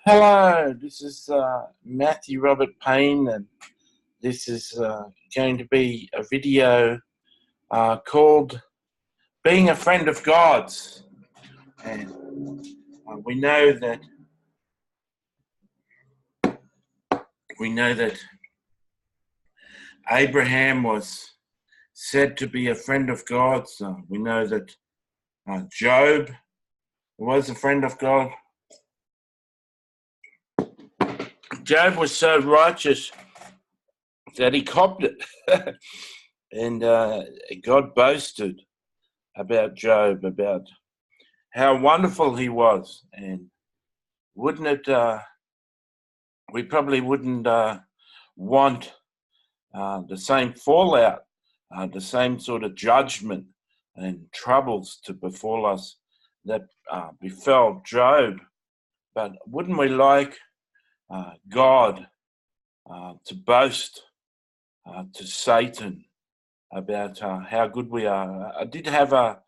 Hello, this is Matthew Robert Payne, and this is going to be a video called "Being a Friend of God's." And we know that Abraham was said to be a friend of God's. We know that Job was a friend of God. Job was so righteous that he copped it. And God boasted about Job, about how wonderful he was. And wouldn't it, we probably wouldn't want the same fallout, the same sort of judgment and troubles to befall us that befell Job. But wouldn't we like God to boast to Satan about how good we are? I did have a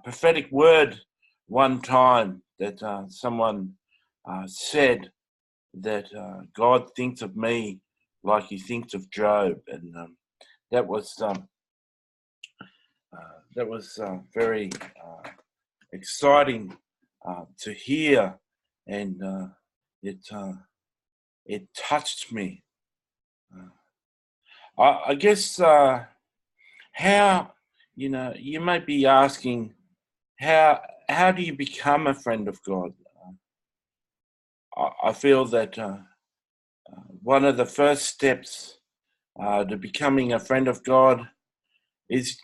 prophetic word one time that someone said that God thinks of me like he thinks of Job, and that was very exciting to hear, and it touched me. I guess how you might be asking how do you become a friend of God? I feel that one of the first steps to becoming a friend of God is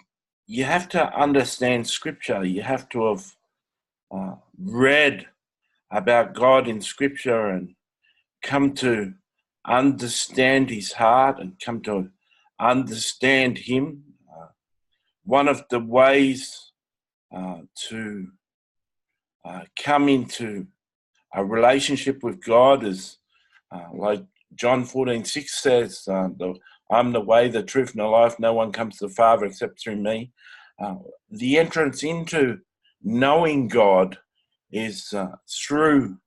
you have to understand Scripture. You have to have read about God in Scripture and come to understand his heart and come to understand him. One of the ways to come into a relationship with God is like John 14:6 says, I'm the way, the truth, and the life. No one comes to the Father except through me. The entrance into knowing God is through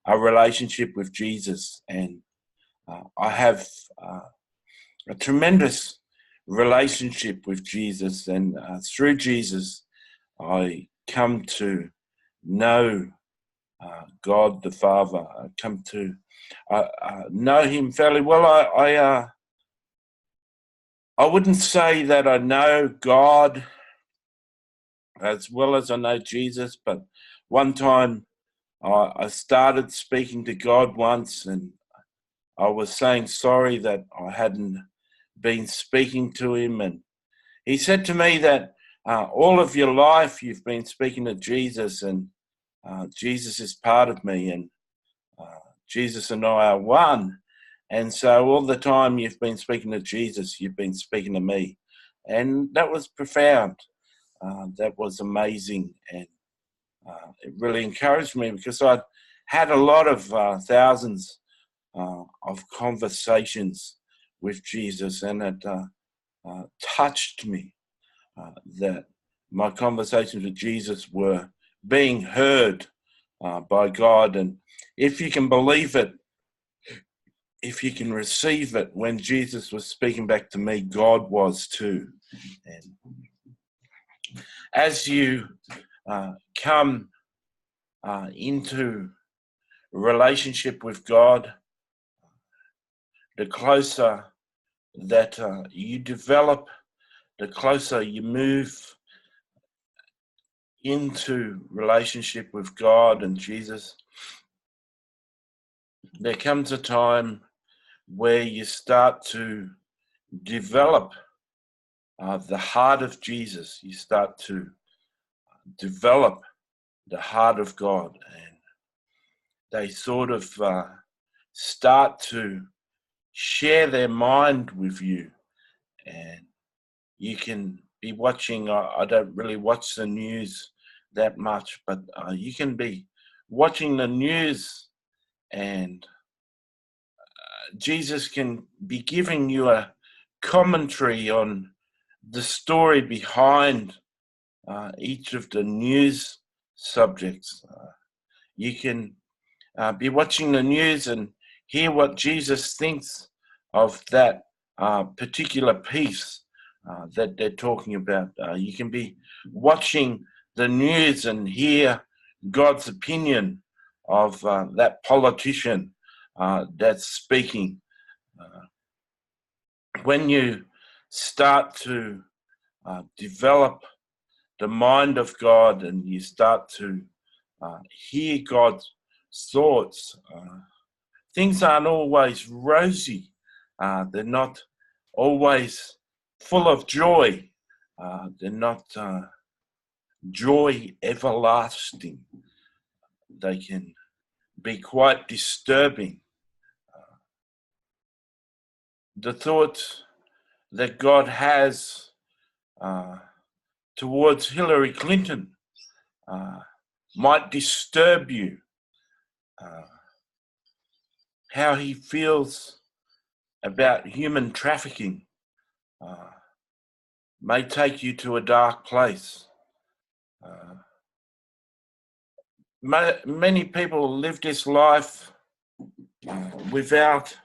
a relationship with Jesus. And I have a tremendous relationship with Jesus. And through Jesus, I come to know God the Father. I come to know him fairly well. I wouldn't say that I know God as well as I know Jesus, but one time I started speaking to God once, and I was saying sorry that I hadn't been speaking to him, and he said to me that all of your life you've been speaking to Jesus, and Jesus is part of me, and Jesus and I are one. And so all the time you've been speaking to Jesus, you've been speaking to me. And that was profound. That was amazing. And it really encouraged me because I'd had a lot of thousands of conversations with Jesus, and it touched me that my conversations with Jesus were being heard by God. And if you can believe it, if you can receive it, when Jesus was speaking back to me, God was too. And as you come into a relationship with God, the closer that you develop, the closer you move into relationship with God and Jesus, there comes a time where you start to develop the heart of Jesus. You start to develop the heart of God, and they sort of start to share their mind with you. And you can be watching, I don't really watch the news that much, but you can be watching the news, and Jesus can be giving you a commentary on the story behind each of the news subjects. You can be watching the news and hear what Jesus thinks of that particular piece that they're talking about. You can be watching the news and hear God's opinion of that politician that's speaking. When you start to develop the mind of God and you start to hear God's thoughts, things aren't always rosy. They're not always full of joy. They're not joy everlasting. They can be quite disturbing. The thoughts that God has towards Hillary Clinton might disturb you. How he feels about human trafficking may take you to a dark place. Many people live this life without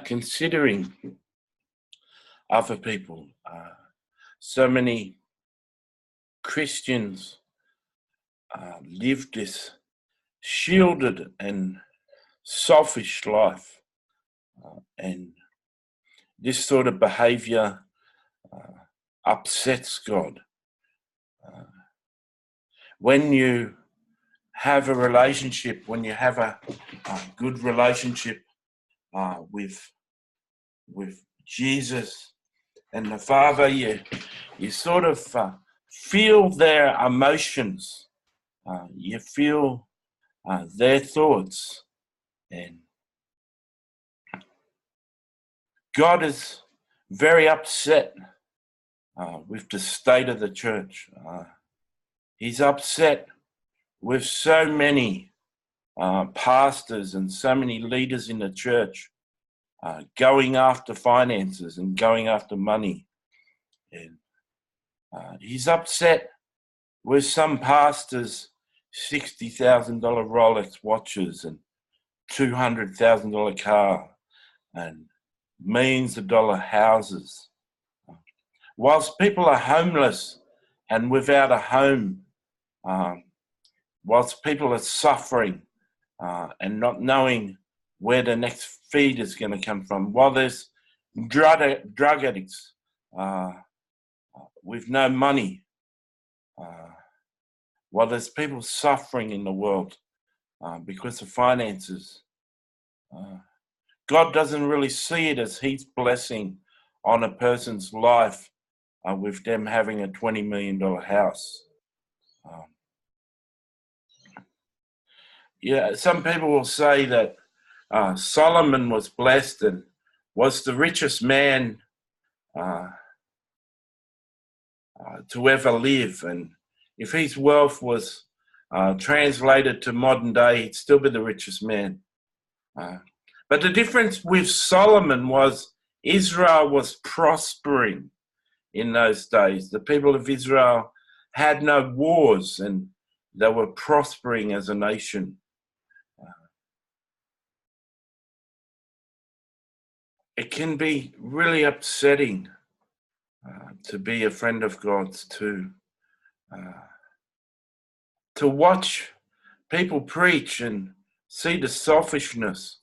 considering other people. So many Christians live this shielded and selfish life, and this sort of behavior upsets God. When you have a relationship, when you have a good relationship with Jesus and the Father, you sort of feel their emotions, you feel their thoughts, and God is very upset with the state of the church. He's upset with so many pastors and so many leaders in the church going after finances and going after money. And he's upset with some pastors' $60,000 Rolex watches and $200,000 car and millions of dollar houses. Whilst people are homeless and without a home, whilst people are suffering and not knowing where the next feed is going to come from, while there's drug addicts with no money, while there's people suffering in the world because of finances, God doesn't really see it as His blessing on a person's life with them having a $20 million house. Some people will say that Solomon was blessed and was the richest man to ever live. And if his wealth was translated to modern day, he'd still be the richest man. But the difference with Solomon was Israel was prospering in those days. The people of Israel had no wars and they were prospering as a nation. It can be really upsetting to be a friend of God's, to watch people preach and see the selfishness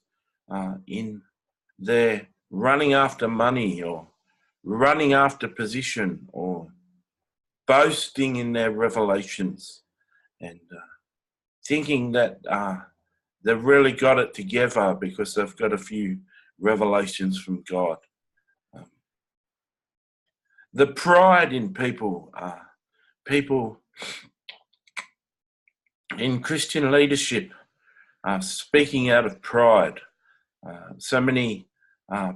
in their running after money or running after position or boasting in their revelations and thinking that they've really got it together because they've got a few revelations from God. The pride in people in Christian leadership speaking out of pride. So many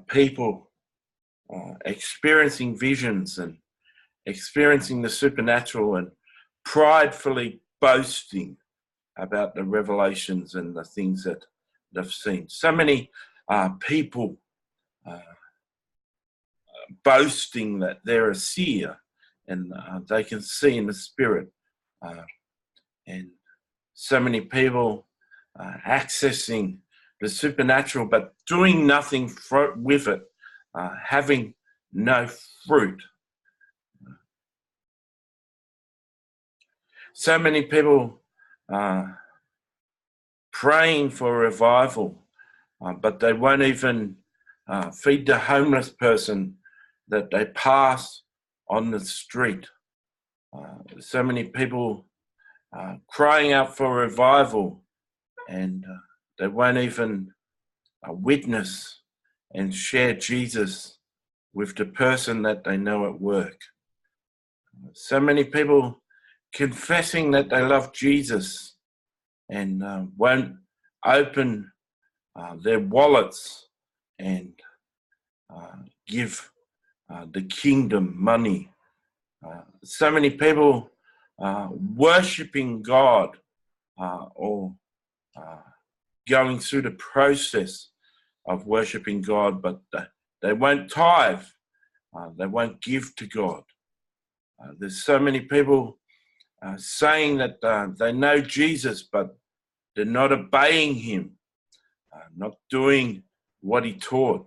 people experiencing visions and experiencing the supernatural and pridefully boasting about the revelations and the things that they've seen. So many people boasting that they're a seer and they can see in the spirit and so many people accessing the supernatural but doing nothing with it, having no fruit. So many people praying for revival, but they won't even feed the homeless person that they pass on the street. So many people crying out for revival, and they won't even witness and share Jesus with the person that they know at work. So many people confessing that they love Jesus and won't open their wallets and give the kingdom money. So many people worshipping God or going through the process of worshipping God, but they won't tithe. They won't give to God. There's so many people saying that they know Jesus, but they're not obeying him, not doing what he taught.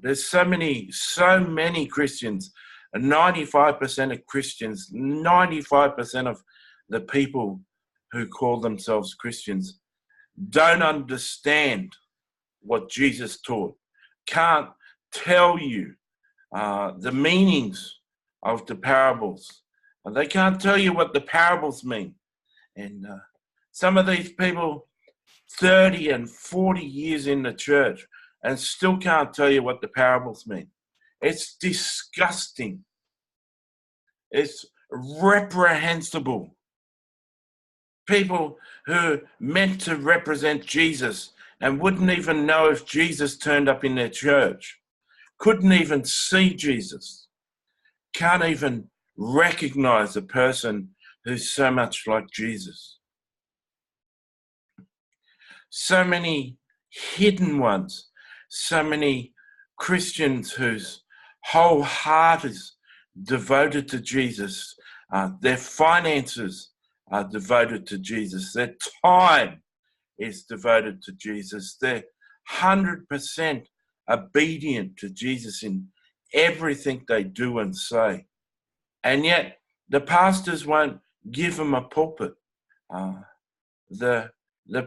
There's so many Christians, 95% of Christians, 95% of the people who call themselves Christians don't understand what Jesus taught, can't tell you the meanings of the parables. They can't tell you what the parables mean. And some of these people, 30 and 40 years in the church, and still can't tell you what the parables mean. It's disgusting. It's reprehensible. People who meant to represent Jesus and wouldn't even know if Jesus turned up in their church, couldn't even see Jesus, can't even recognize a person who's so much like Jesus. So many hidden ones, so many Christians whose whole heart is devoted to Jesus, their finances are devoted to Jesus, their time is devoted to Jesus, they're 100% obedient to Jesus in everything they do and say. And yet the pastors won't give them a pulpit. The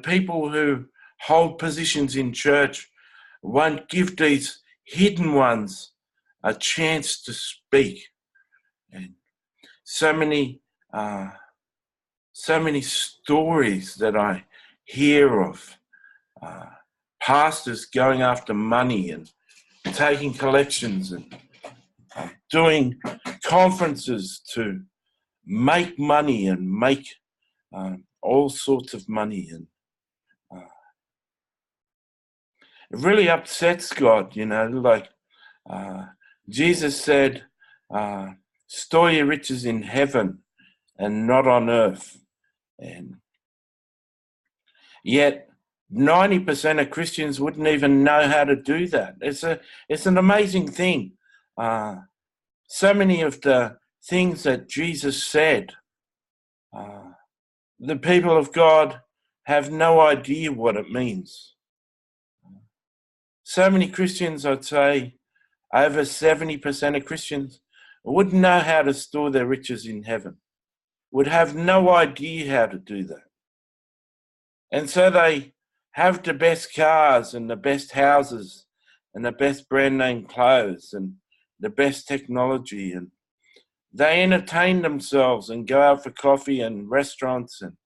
people who hold positions in church won't give these hidden ones a chance to speak. And so many stories that I hear of pastors going after money and taking collections and doing conferences to make money and make all sorts of money. And it really upsets God, like Jesus said, store your riches in heaven and not on earth. And yet 90% of Christians wouldn't even know how to do that. It's an amazing thing. So many of the things that Jesus said, the people of God have no idea what it means. So many Christians, I'd say, over 70% of Christians wouldn't know how to store their riches in heaven, would have no idea how to do that. And so they have the best cars and the best houses and the best brand name clothes and the best technology, and they entertain themselves and go out for coffee and restaurants and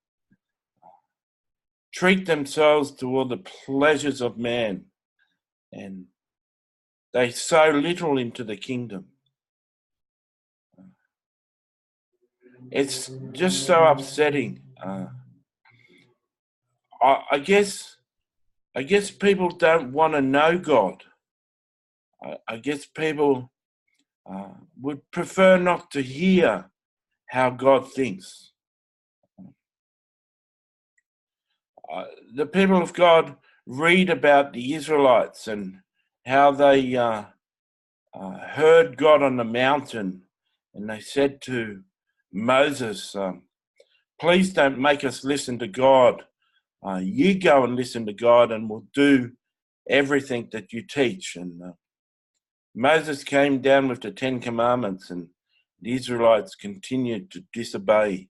treat themselves to all the pleasures of man, and they sow little into the kingdom. It's just so upsetting. I guess people don't want to know God. I guess people would prefer not to hear how God thinks. The people of God read about the Israelites and how they heard God on the mountain, and they said to Moses, please don't make us listen to God. You go and listen to God and we'll do everything that you teach. And Moses came down with the 10 Commandments, and the Israelites continued to disobey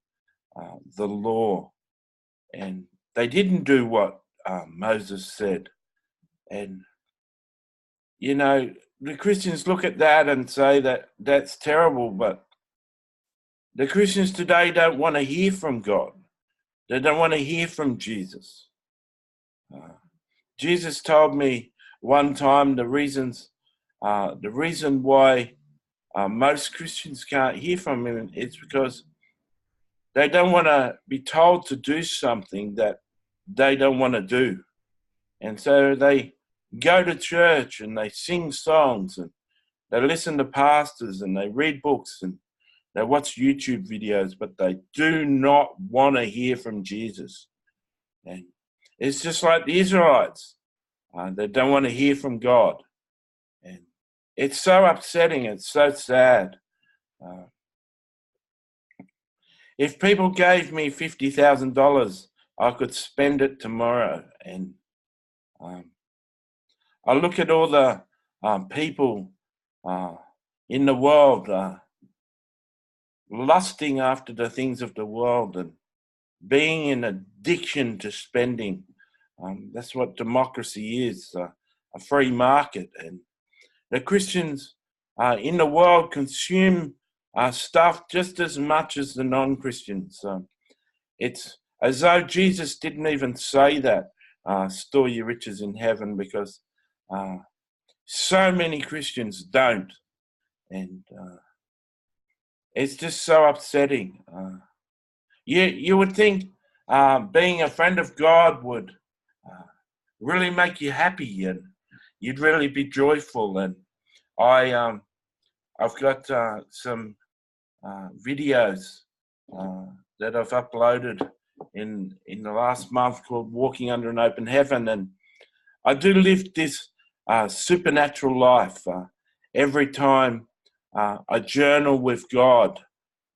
the law. And they didn't do what Moses said. And, you know, the Christians look at that and say that that's terrible, but the Christians today don't want to hear from God. They don't want to hear from Jesus. Jesus told me one time the reason why most Christians can't hear from him is because they don't want to be told to do something that they don't want to do. And so they go to church and they sing songs and they listen to pastors and they read books and they watch YouTube videos, but they do not want to hear from Jesus. And it's just like the Israelites. They don't want to hear from God. And it's so upsetting. It's so sad. If people gave me $50,000, I could spend it tomorrow. And I look at all the people in the world lusting after the things of the world and being in addiction to spending. That's what democracy is, a free market. And the Christians in the world consume stuff just as much as the non-Christians. It's as though Jesus didn't even say that, store your riches in heaven, because so many Christians don't. And it's just so upsetting. You would think being a friend of God would really make you happy and you'd really be joyful. And I've got some videos that I've uploaded in the last month called Walking Under an Open Heaven, and I do live this supernatural life every time I journal with God,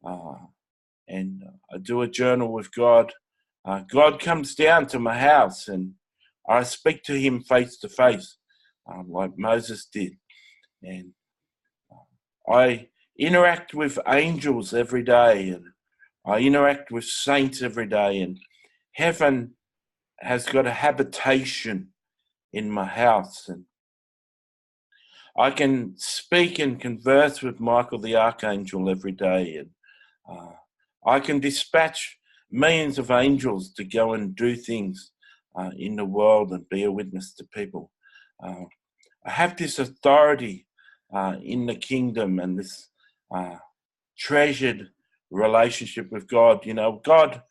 and I do a journal with God. God comes down to my house and I speak to him face to face, like Moses did. And I interact with angels every day, and I interact with saints every day, and heaven has got a habitation in my house. And I can speak and converse with Michael the Archangel every day, and I can dispatch millions of angels to go and do things in the world and be a witness to people. I have this authority in the kingdom and this treasured relationship with God. You know, God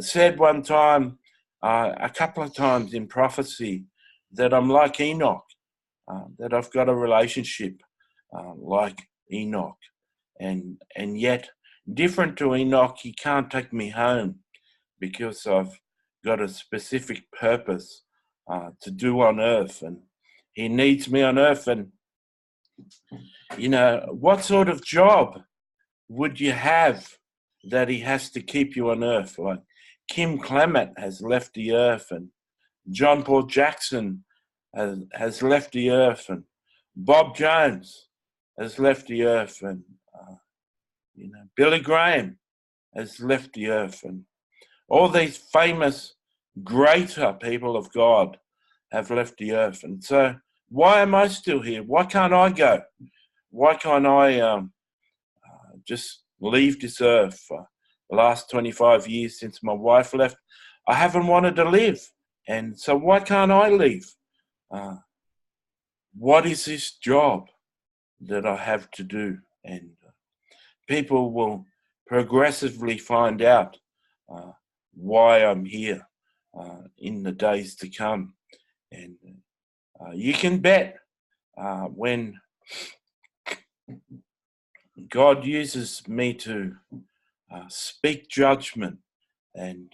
said one time, a couple of times in prophecy, that I'm like Enoch, that I've got a relationship like Enoch. And yet, different to Enoch, he can't take me home because I've got a specific purpose to do on earth, and he needs me on earth. And, you know, what sort of job would you have that he has to keep you on earth? Like Kim Clement has left the earth, and John Paul Jackson has left the earth, and Bob Jones has left the earth, and you know, Billy Graham has left the earth, and all these famous, greater people of God have left the earth. And so, why am I still here? Why can't I go? Why can't I just leave this earth? For the last 25 years since my wife left, I haven't wanted to live. And so, why can't I leave? What is this job that I have to do? And people will progressively find out why I'm here in the days to come. And you can bet when God uses me to speak judgment and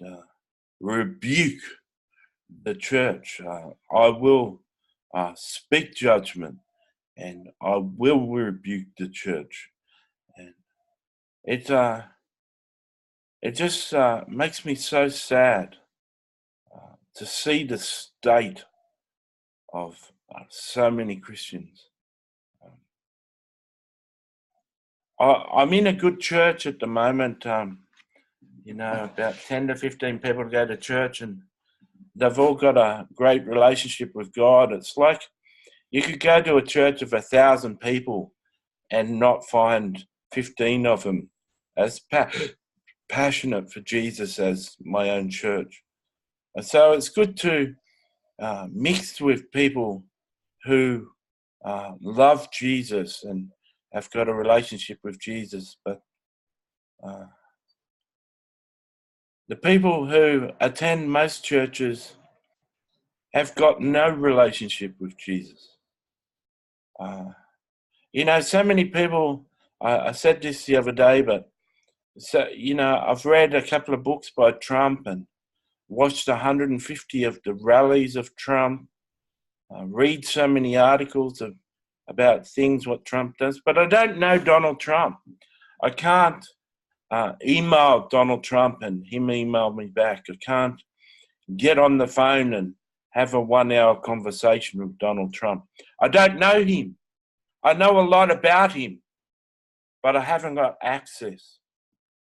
rebuke the church, I will speak judgment and I will rebuke the church. And it's it just makes me so sad to see the state of so many Christians. I'm in a good church at the moment. About 10 to 15 people go to church, and they've all got a great relationship with God. It's like you could go to a church of 1,000 people and not find 15 of them as passionate for Jesus as my own church. And so it's good to mix with people who love Jesus and have got a relationship with Jesus. But the people who attend most churches have got no relationship with Jesus. So many people, I said this the other day, but I've read a couple of books by Trump and watched 150 of the rallies of Trump, read so many articles about things what Trump does, but I don't know Donald Trump. I can't email Donald Trump and him email me back. I can't get on the phone and have a 1-hour conversation with Donald Trump. I don't know him. I know a lot about him, but I haven't got access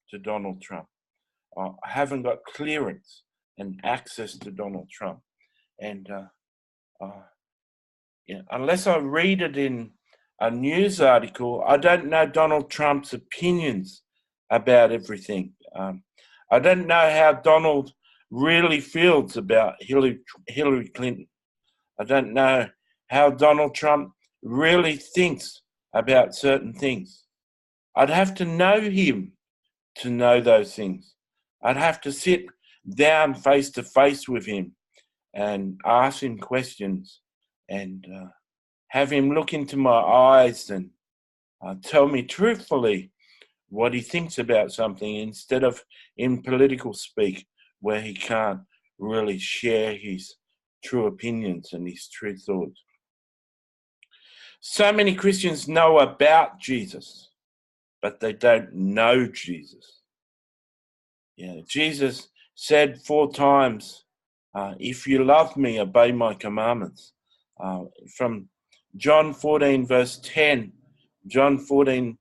to Donald Trump. I haven't got clearance and access to Donald Trump. And unless I read it in a news article, I don't know Donald Trump's opinions about everything. I don't know how Donald really feels about Hillary Clinton. I don't know how Donald Trump really thinks about certain things. I'd have to know him to know those things. I'd have to sit down face to face with him and ask him questions and have him look into my eyes and tell me truthfully what he thinks about something, instead of in political speak where he can't really share his true opinions and his true thoughts. So many Christians know about Jesus, but they don't know Jesus. Jesus said 4 times, if you love me, obey my commandments. From John 14, verse 10, John 14,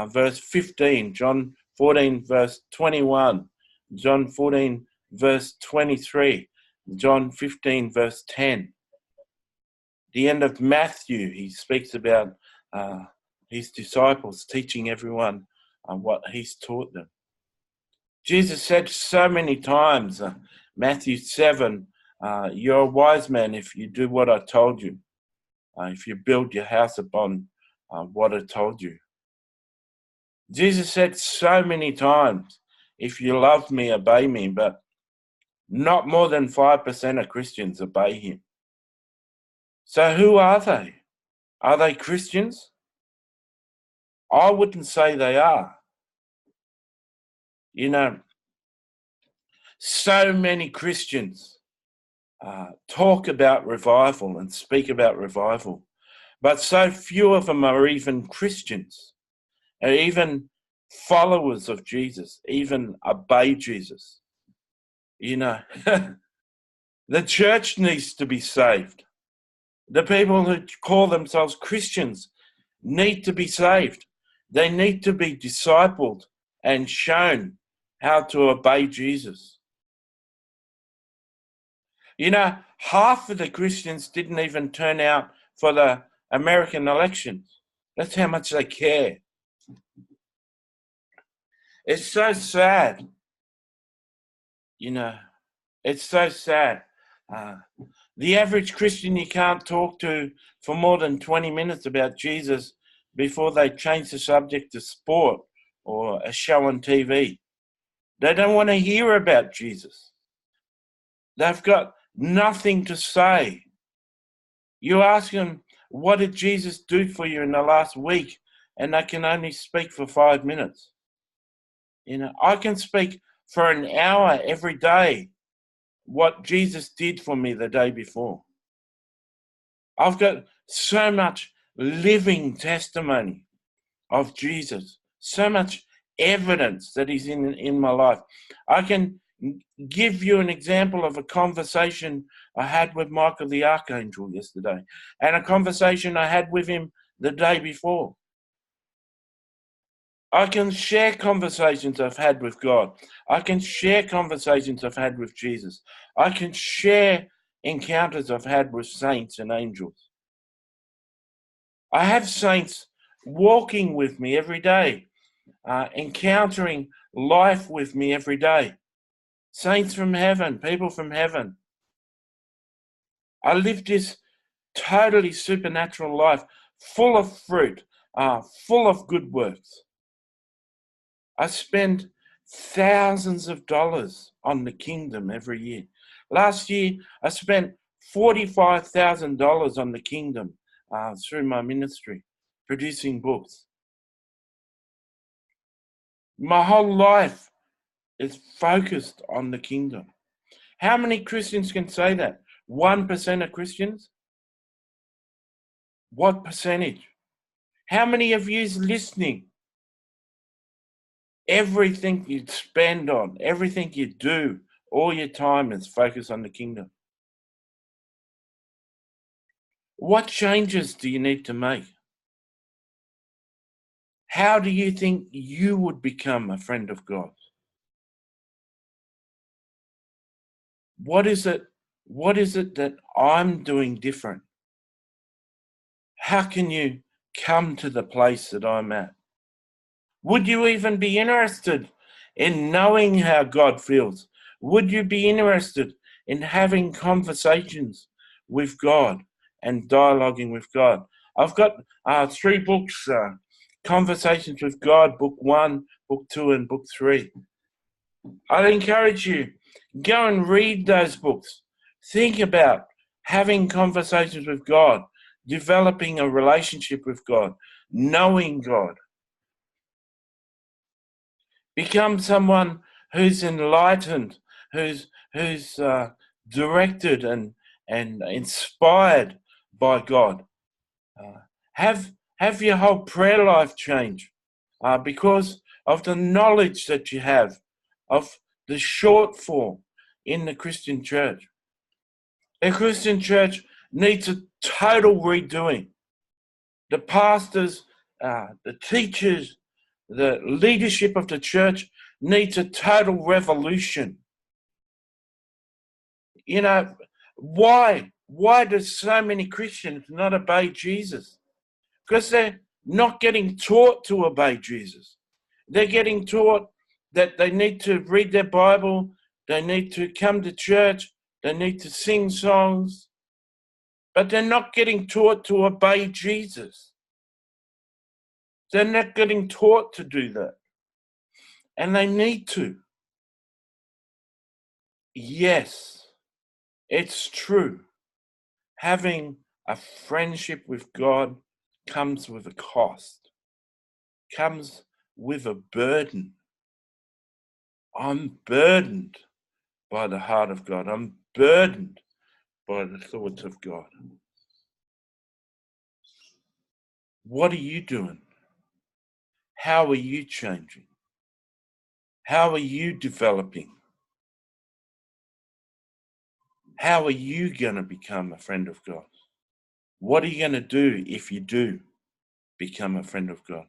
verse 15, John 14, verse 21, John 14, verse 23, John 15, verse 10. The end of Matthew, he speaks about his disciples teaching everyone what he's taught them. Jesus said so many times, Matthew 7, you're a wise man if you do what I told you, if you build your house upon what I told you. Jesus said so many times, if you love me, obey me, but not more than 5% of Christians obey him. So who are they? Are they Christians? I wouldn't say they are. So many Christians talk about revival and speak about revival, but so few of them are even Christians, or even followers of Jesus, even obey Jesus. The church needs to be saved. The people who call themselves Christians need to be saved. They need to be discipled and shown how to obey Jesus. Half of the Christians didn't even turn out for the American elections. That's how much they care. It's so sad. It's so sad. The average Christian you can't talk to for more than 20 minutes about Jesus before they change the subject to sport or a show on TV. They don't want to hear about Jesus. They've got nothing to say. You ask them, what did Jesus do for you in the last week? And they can only speak for 5 minutes. I can speak for an hour every day what Jesus did for me the day before. I've got so much living testimony of Jesus, so much evidence that He's in my life. I can give you an example of a conversation I had with Michael the Archangel yesterday, and a conversation I had with him the day before. I can share conversations I've had with God. I can share conversations I've had with Jesus. I can share encounters I've had with saints and angels. I have saints walking with me every day, encountering life with me every day. Saints from heaven, people from heaven. I live this totally supernatural life, full of fruit, full of good works. I spend thousands of dollars on the kingdom every year. Last year, I spent $45,000 on the kingdom through my ministry, producing books. My whole life is focused on the kingdom. How many Christians can say that? 1% of Christians? What percentage? How many of you is listening? Everything you spend on, everything you do, all your time is focused on the kingdom. What changes do you need to make? How do you think you would become a friend of God? What is it that I'm doing different? How can you come to the place that I'm at? Would you even be interested in knowing how God feels? Would you be interested in having conversations with God and dialoguing with God? I've got 3 books, Conversations with God, book 1, book 2, and book 3. I'd encourage you, go and read those books. Think about having conversations with God, developing a relationship with God, knowing God. Become someone who's enlightened, who's directed and inspired by God. Have your whole prayer life change because of the knowledge that you have of the shortfall in the Christian church. The Christian church needs a total redoing. The pastors, the teachers, the leadership of the church needs a total revolution. You know, why do so many Christians not obey Jesus? Because they're not getting taught to obey Jesus. They're getting taught that they need to read their Bible, they need to come to church, they need to sing songs, but they're not getting taught to obey Jesus. They're not getting taught to do that. And they need to. Yes, it's true. Having a friendship with God comes with a cost, comes with a burden. I'm burdened by the heart of God. I'm burdened by the thoughts of God. What are you doing? How are you changing? How are you developing? How are you going to become a friend of God? What are you going to do if you do become a friend of God?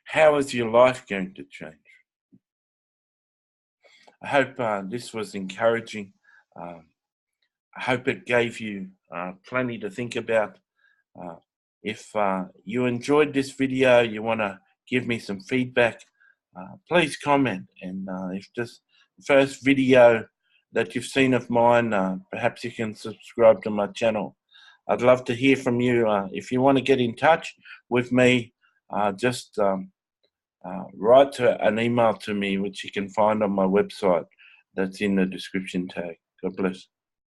How is your life going to change? I hope this was encouraging. I hope it gave you plenty to think about. If you enjoyed this video, you want to give me some feedback, please comment. And if this first video that you've seen of mine, perhaps you can subscribe to my channel. I'd love to hear from you. If you want to get in touch with me, just write an email to me, which you can find on my website that's in the description tag. God bless.